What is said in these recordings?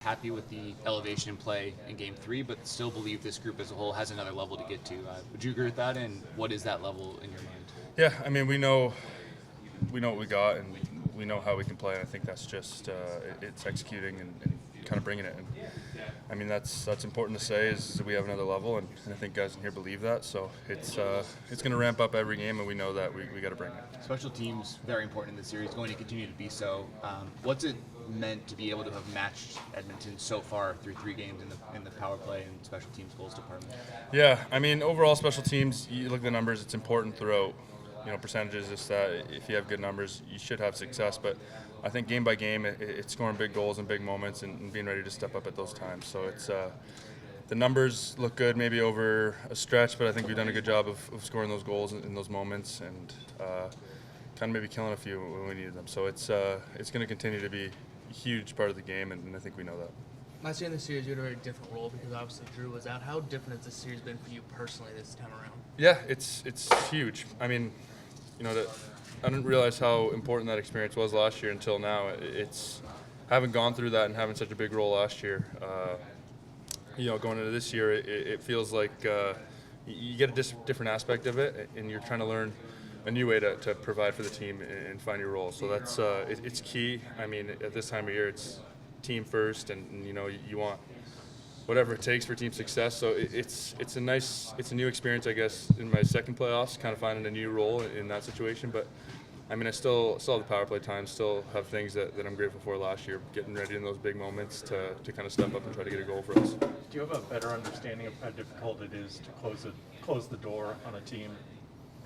Happy with the elevation in play in Game 3, but still believe this group as a whole has another level to get to. Would you agree with that, and what is that level in your mind? Yeah, I mean, we know what we got, and we know how we can play. And I think that's just it's executing and kind of bringing it. And I mean, that's important to say is that we have another level, and I think guys in here believe that. So it's going to ramp up every game, and we know that we got to bring it. Special teams very important in the series, going to continue to be so. What's it meant to be able to have matched Edmonton so far through 3 games in the power play and special teams goals department? Yeah, I mean, overall special teams, you look at the numbers, it's important throughout. Percentages, just that if you have good numbers, you should have success. But I think game by game, it's scoring big goals and big moments and being ready to step up at those times. So it's the numbers look good maybe over a stretch, but I think we've done a good job of scoring those goals in those moments and kind of maybe killing a few when we needed them. So it's going to continue to be a huge part of the game, and I think we know that. Last year in the series, you had a very different role because obviously Drew was out. How different has this series been for you personally this time around? Yeah, it's huge. I mean, I didn't realize how important that experience was last year until now. It's having gone through that and having such a big role last year. Going into this year, it feels like you get a different aspect of it, and you're trying to learn a new way to provide for the team and find your role. So that's it's key. I mean, at this time of year, it's team first, and you want whatever it takes for team success. So it's a new experience, I guess, in my second playoffs, kind of finding a new role in that situation. But I mean, I still have the power play time, still have things that I'm grateful for last year, getting ready in those big moments to kind of step up and try to get a goal for us. Do you have a better understanding of how difficult it is to close the door on a team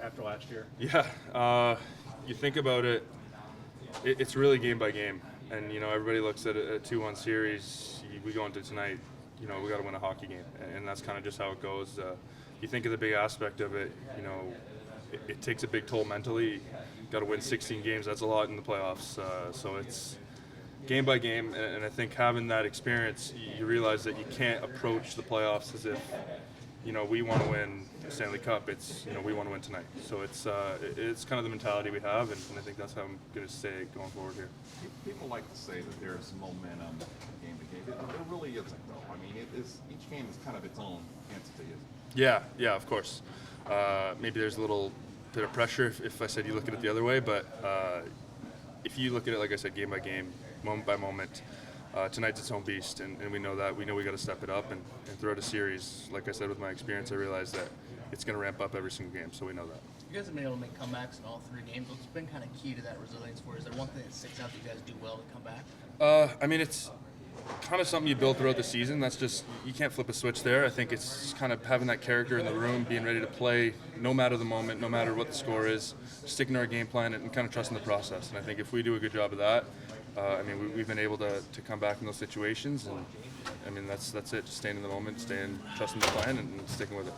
after last year? Yeah, you think about it, it's really game by game. And, everybody looks at a 2-1 series. We go into tonight, we got to win a hockey game. And that's kind of just how it goes. You think of the big aspect of it, it takes a big toll mentally. You got to win 16 games. That's a lot in the playoffs. So it's game by game. And I think having that experience, you realize that you can't approach the playoffs as if, we want to win the Stanley Cup. It's, we want to win tonight. So it's kind of the mentality we have, and I think that's how I'm going to stay going forward here. People like to say that there's momentum game to game. There really isn't, though. I mean, each game is kind of its own entity. Yeah, of course. Maybe there's a little bit of pressure if I said you look at it the other way, but if you look at it, like I said, game by game, moment by moment, tonight's its own beast, and we know that. We know we got to step it up, and throughout a series, like I said, with my experience, I realized that it's going to ramp up every single game, so we know that. You guys have been able to make comebacks in all 3 games. What's been kind of key to that resilience for you? Is there one thing that sticks out that you guys do well to come back? I mean, it's kind of something you build throughout the season. That's just, you can't flip a switch there. I think it's kind of having that character in the room, being ready to play no matter the moment, no matter what the score is, sticking to our game plan and kind of trusting the process. And I think if we do a good job of that, I mean, we've been able to come back in those situations, and I mean, that's it. Just staying in the moment, trusting the plan, and sticking with it.